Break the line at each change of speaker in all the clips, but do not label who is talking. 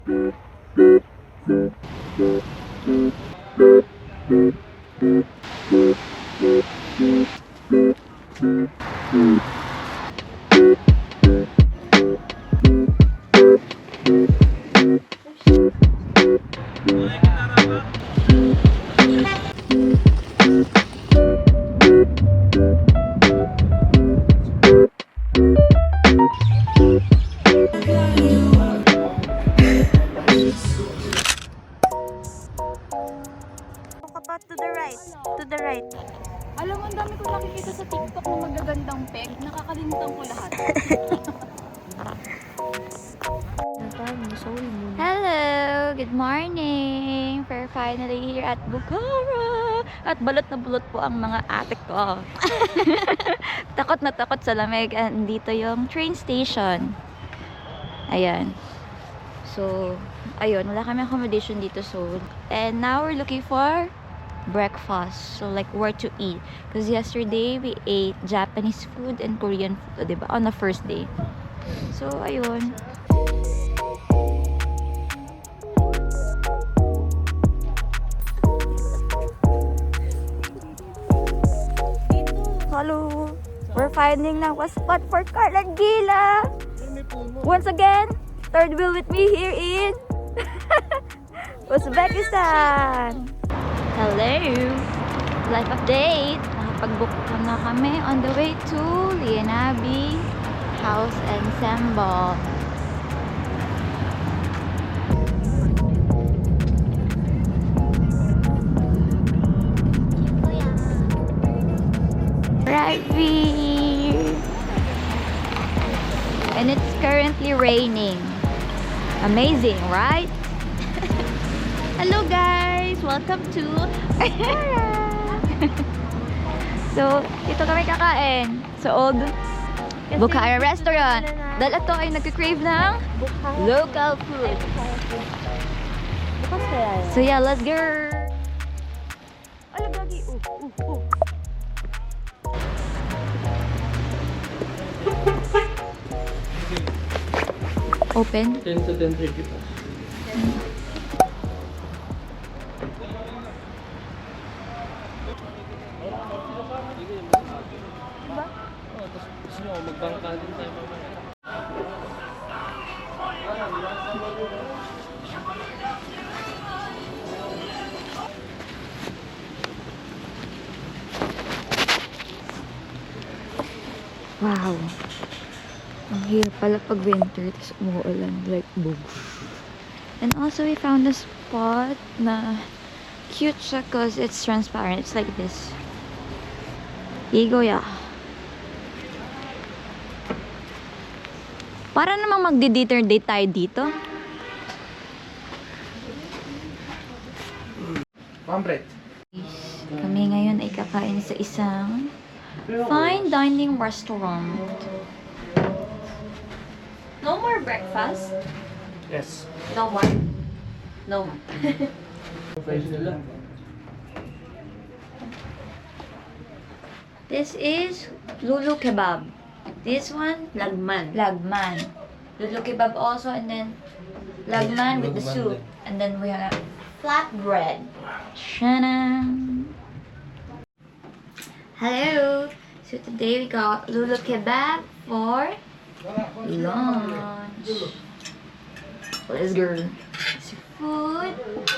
To the right. To the right.
Alam mo, ang dami ko nakikita sa TikTok na magagandang peg. Nakakalimutan ko lahat.
Hello! Good morning! We're finally here at Bukhara! At balot na balot po ang mga ate ko. Takot na takot sa lamig. And dito yung train station. Ayan. So, ayun. Wala kami accommodation dito. So, and now we're looking for breakfast. So, like, where to eat. Because yesterday, we ate Japanese food and Korean food, diba? On the first day. So, ayun. Hello! We're finding now a spot for Carla Gila! Once again, third wheel with me here in Uzbekistan! Hello! Life update! Nakapag-book na kami on the way to Lianabi House Ensemble. Right here! And it's currently raining. Amazing, right? Hello guys! Welcome to So, dito kami kakain sa old Bukhara restaurant. Dahil ito ay nagka-crave ng local food. So yeah, let's go! Alagagi! Open?
10 to 10:30 pa.
Diba?
Oo, tapos gusto mo magbangka din tayo mamaya.
Wow! Ang hirap pala pag winter, tapos umuulan, like boom. And also, we found a spot na cute siya because it's transparent. It's like this. Igoya. Para namang magdi-dinner date tayo dito.
Pambret.
Kami ngayon ay kakain sa isang fine dining restaurant. No more breakfast?
Yes.
No more? No more.
Price nila.
This is Lulu Kebab. This one,
Lagman.
Lagman. Lulu Kebab also, and then Lagman with the soup. And then we have flatbread. Shana. Hello. So today we got Lulu Kebab for lunch. Let's go. What's your food?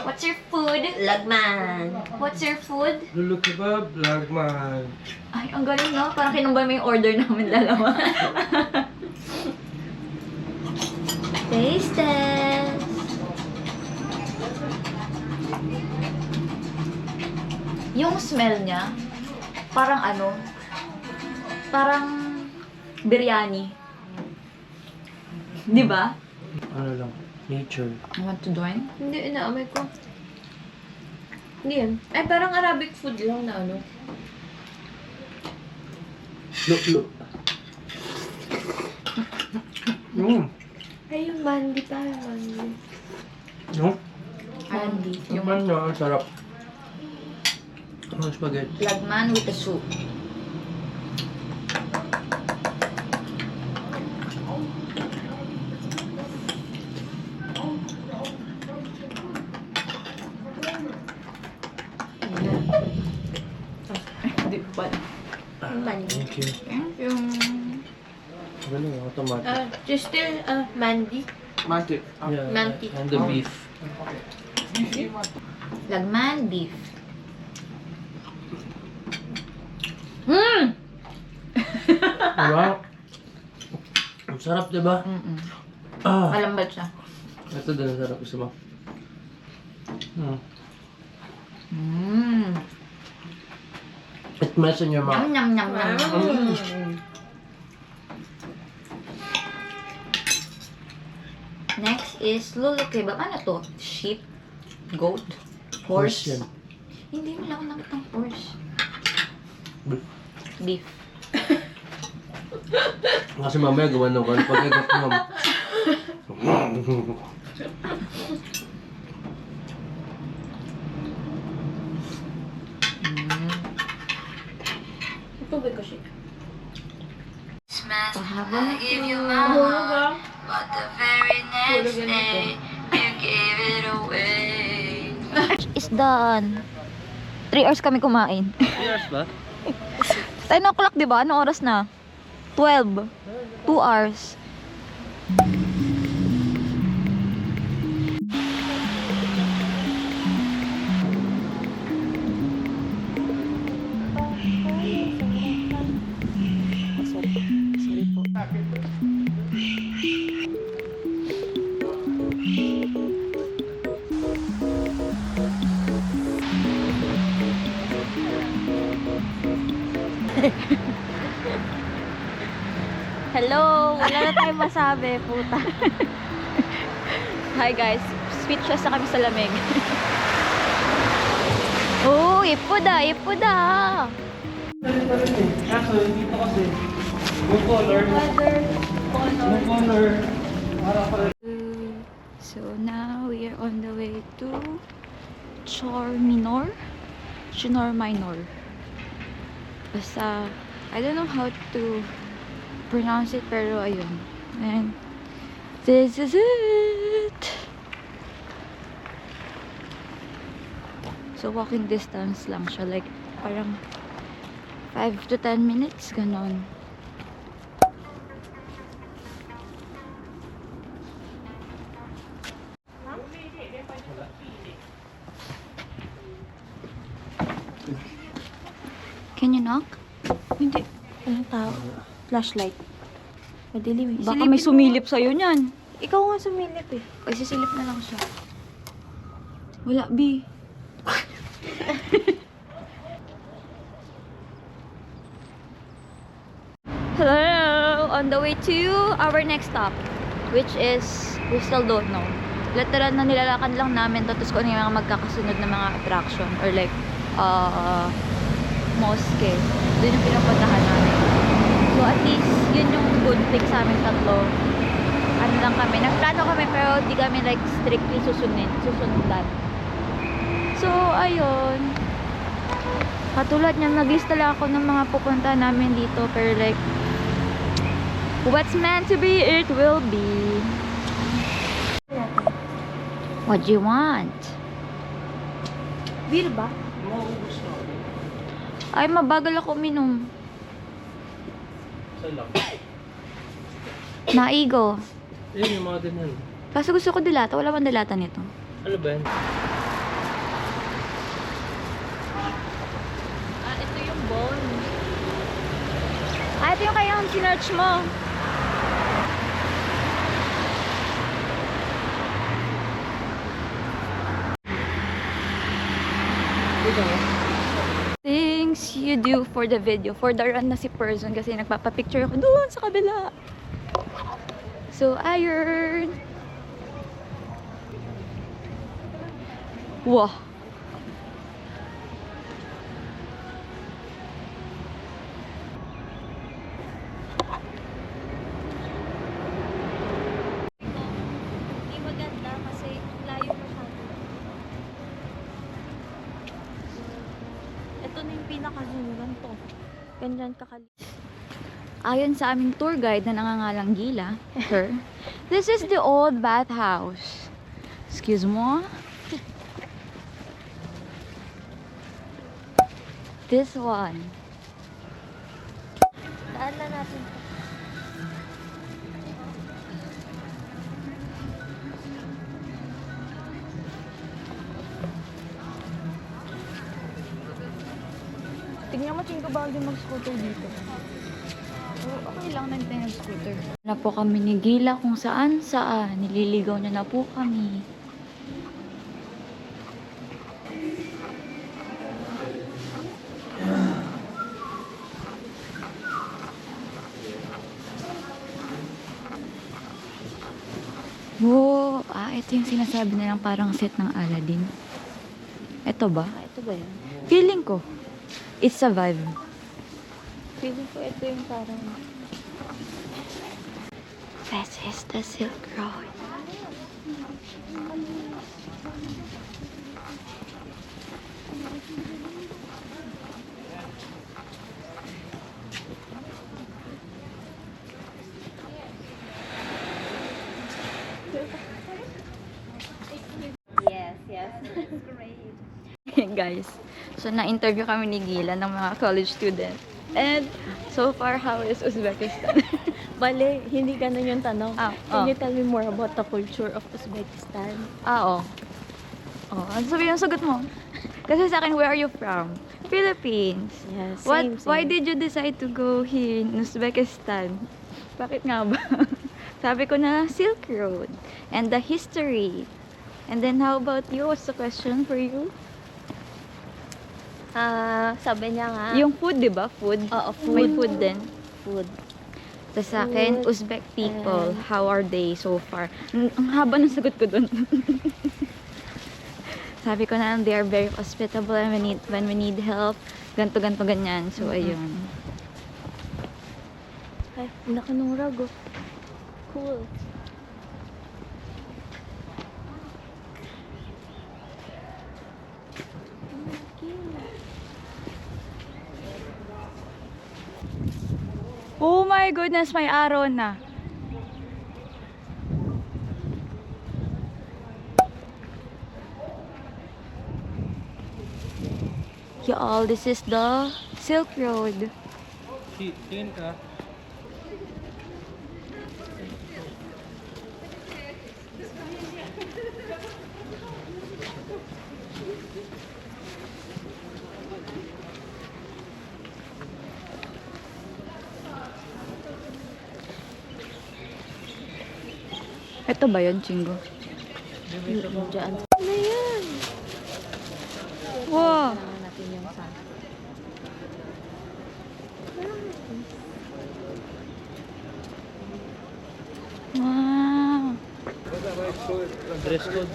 What's your food?
Lagman.
What's your food?
Lulu kebab, lagman.
Ay, ang galing, no? Parang kinumbay mo yung order namin dalawa. Taste test! Yung smell niya, parang ano, parang biryani. Di ba?
Ano lang, nature.
I want to join.
Hindi, inaamay ko. Hindi yan. Ay, parang Arabic food lang na ano.
Look.
Ay, yung mandi pa, yung mandi.
No?
Candy.
Yung man na, ang sarap. Ang spaghetti.
Lagman with the soup.
Mandi.
Thank you.
Yung,
Galing, automatic.
just still, mandi.
Yeah,
Manti.
and the beef.
Lagman beef.
Diba? Ang sarap, diba? Ah,
Malambot siya.
ito din ang sarap. Gusto mo? It melts in your mouth.
Nyam, nyam, nyam, nyam. Next is lulu kebab. Ano to? Sheep? Goat?
Horse
Horse?
yan.
Hindi mo lang ako nakita ng horse.
Beef.
Beef.
Kasi mamaya gawa ng kan pagkagat mo.
Tubig kasi.
Pahabol
Tulog ah.
But the very next
Tulog yan
day,
ito.
you gave it away.
is done. 3 hours kami kumain.
Yes ba?
10 o'clock, di ba? Anong oras na? 12. 2 hours. Sorry po. Hello! Wala na tayong masabi, puta. Hi guys, speechless na kami sa lamig. Oh, ipuda, ipuda!
Kaso, dito kasi. No color. No color. Para pala.
So now we are on the way to Chor Minor? Chinor Minor. Basta, I don't know how to pronounce it, pero ayun. And this is it! So walking distance lang siya, like parang 5 to 10 minutes, ganon. Can you knock? Hindi. Anong tao? Flashlight.
Madilim eh.
Baka may sumilip sa'yo niyan.
Ikaw nga sumilip eh.
Ay, sisilip na lang siya. Wala, B. Hello! On the way to our next stop, which is, we still don't know. Literal na nilalakad lang namin tapos kung ano yung mga magkakasunod na mga attraction or like, mosque. Doon yung pinupuntahan namin. So at least, yun yung good thing sa amin tatlo. Ano lang kami, nagplano kami pero di kami like strictly susundan. So, ayun. Katulad niya, naglista lang ako ng mga pupunta namin dito pero like, what's meant to be, it will be. What do you want?
Beer ba?
Maubos na.
Ay, mabagal ako uminom.
Saan lang?
Naigo.
Yun yung mga ganyan.
Kaso gusto ko dilata. Wala bang dilata nito?
Ano ba yan?
Ah, ito yung bone. Ah, ito yung kayang sinearch mo. Things you do for the video. For the run na si person kasi nagpapapicture ako doon sa kabila. So, ayun. Wow. Hindi maganda kasi layo masyado. Ito na yung pinaka-zoom to. Ganyan kakali. Ayon sa aming tour guide na nangangalang Gila, her, this is the old bathhouse. Excuse mo? This one.
natin.
Tingnan mo, Chinko, bawal din mag-scooter dito. Oo, okay lang na tayo scooter. Na po kami ni Gila kung saan saan. Nililigaw niya na po kami. Wow! Ito yung sinasabi nilang parang set ng Aladdin. Ito ba?
Ito ba yan?
Feeling ko. It's a vibe.
Feeling ko ito yung parang...
This is the Silk Road.
Yes, yes.
Guys, so na-interview kami ni Gila ng mga college student. And so far, how is Uzbekistan?
Bale, hindi ganun yung tanong. Can
Oh.
you tell me more about the culture of Uzbekistan?
Oo. Oh, ano sabi yung sagot mo? Kasi sa akin, where are you from? Philippines.
Yes,
Why did you decide to go here in Uzbekistan? Bakit nga ba? Sabi ko na Silk Road and the history. And then how about you? What's the question for you?
Sabi niya nga,
Yung food, di ba? Food.
Oo,
May
food.
food din.
food.
Tapos sa akin,
Food.
Uzbek people, how are they so far? Ang haba ng sagot ko dun. Sabi ko na, they are very hospitable and when we need help, ganto, ganyan. So, ayun.
Ay, nakanurag oh. Cool.
Oh my goodness, may araw na. Y'all, this is the Silk Road.
Tingin ka.
Ito ba yun, Chingo?
Diyan. Ano yan?
Wow!
Kailangan natin yung sa...
Wow!
Dress code.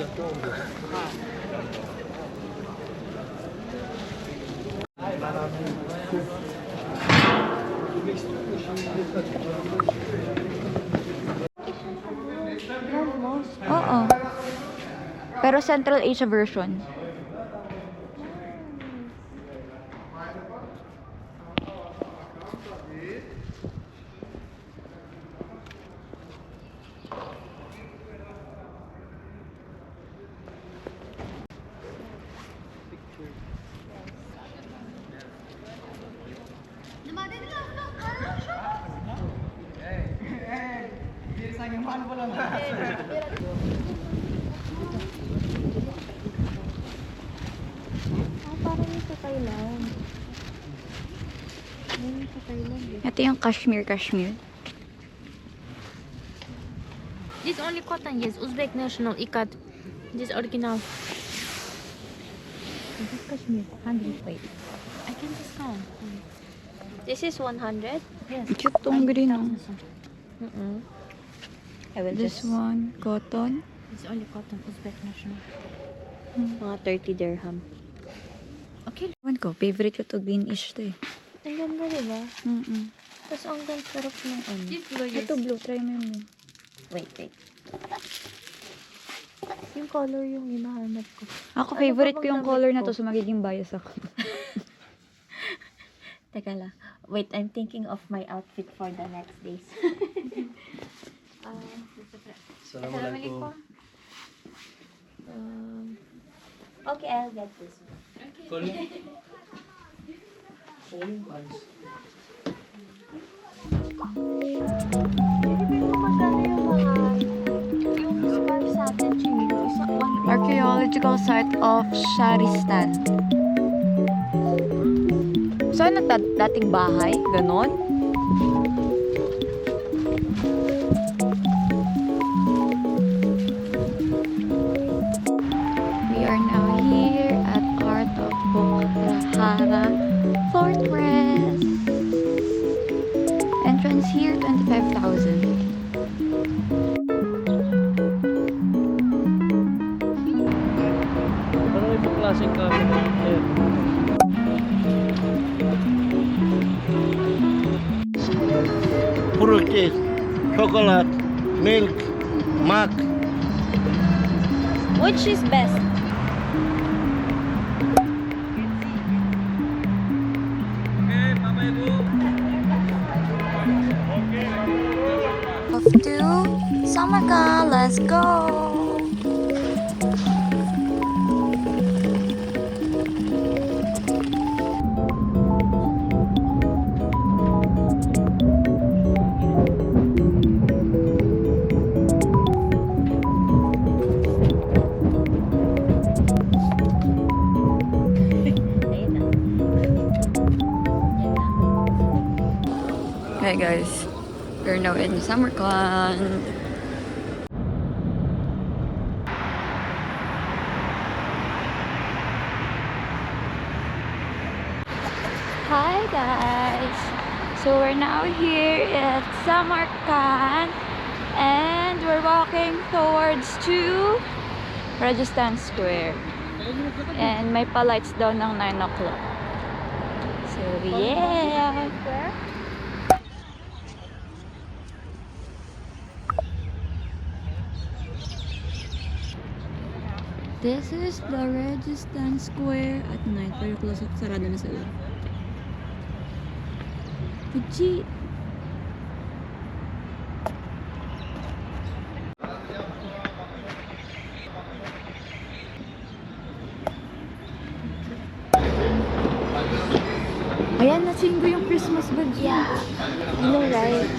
Oo. Pero Central Asia version.
Parang yung sa Thailand. Yung sa Thailand eh.
Ito yung Kashmir.
This only cotton, yes. Uzbek national ikat. This original. This Kashmir. 100 wait. I can discount. This is 100? Yes.
Cute tong green, oh.
I will
This one, cotton.
It's only cotton. Uzbek national.
Hmm.
Mga 30 dirham. Okay.
Ewan ko, favorite ko to greenish to eh.
Ang ganda, diba? Tapos ang ganda sarap ng ano.
Ito blue, try mo yung blue.
Wait. Yung color yung hinahanap ko.
Ako,
Ano
favorite
ba
ko yung
bang
color
damit
na to,
ko?
so magiging bias ako.
Teka lang. Wait, I'm thinking of my outfit for the next days.
Assalamualaikum.
Okay, I'll get this one.
Calling pants.
Archaeological site of Sharistan. Saan ang dating bahay? Ganon? We are now here at part of Bukhara Fortress. Entrance here, 25,000.
Parang ibang klaseng camera. Ayan.
Fruits, chocolate, milk, mac.
Which is best? Off to Samarkand, let's go! Hi guys, we're now in Samarkand. Hi guys, so we're now here at Samarkand and we're walking towards to Rajasthan Square and may pa-lights daw ng 9 o'clock. So yeah. This is the Rajasthan Square at night. Pero close up, sarado na sila. Legit. Ayan, nasinggo yung Christmas bag. Yeah. You know, right?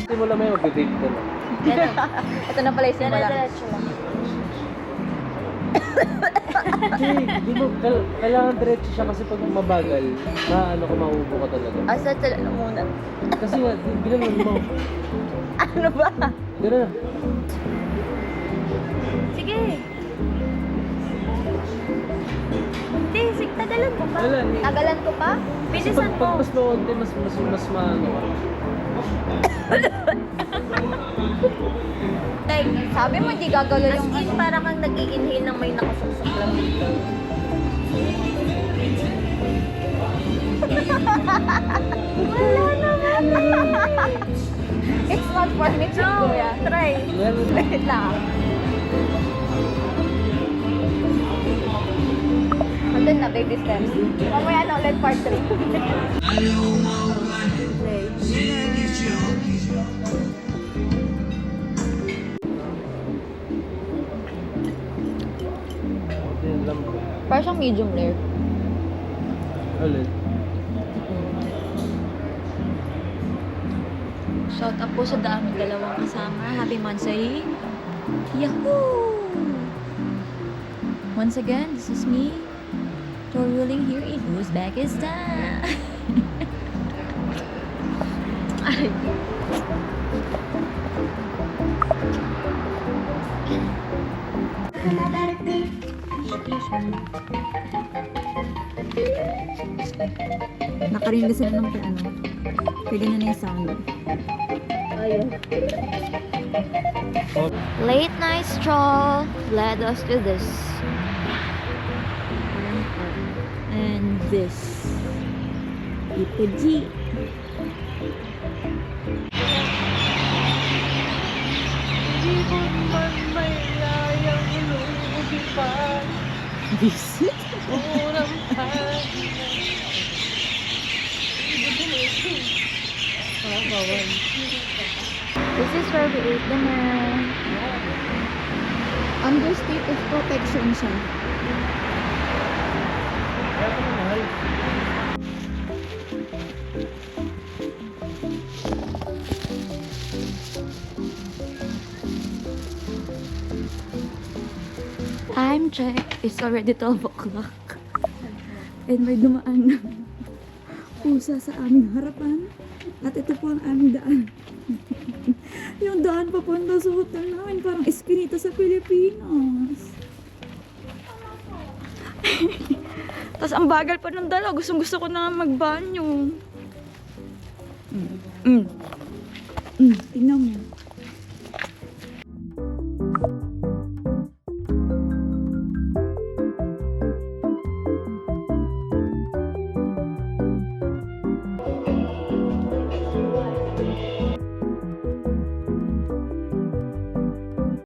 Hindi mo lang may mag-date ka na.
Ito na pala yung simula.
Hindi mo, kailangan diretso siya kasi pag mabagal, ano ka, mauubo ka talaga.
Asa tala na muna.
Kasi nga, bilang mo.
Ano ba?
Gano'n na.
Sige. Hindi, sige, tagalan ko pa.
Wala,
Tagalan ko pa?
Kasi pag mas maunti, mas maano ka.
Like, sabi mo hindi gagalaw yung
As in, para kang nag-i-inhale ng may nakasuksok lang dito.
Wala naman. It's not for me to do, yeah.
Try.
Wait lang. Andun na, baby steps. Mamaya na ulit part 3.
Yan lang.
Parang siyang medium rare.
Ulit.
Shout out po sa daming dalawang kasama. Happy Mansay. Yahoo! Once again, this is me. Tour ruling here in Uzbekistan. Ay. Nakarinig sila ng ano. Pwede na yung sound.
Ayun.
Late night stroll led us to this. And this. Ipaji.
Hindi ko man may layang ilong pa.
Visit?
Unang
This is where we ate dinner. Under state of protection siya. Time check. It's already 12 o'clock. And may dumaan na pusa sa aming harapan. At ito po ang aming daan. Yung daan papunta sa hotel namin, parang eskinita sa Pilipinas. Tapos ang bagal pa ng dalaw. Gustong gusto ko na magbanyo. Tingnan mo.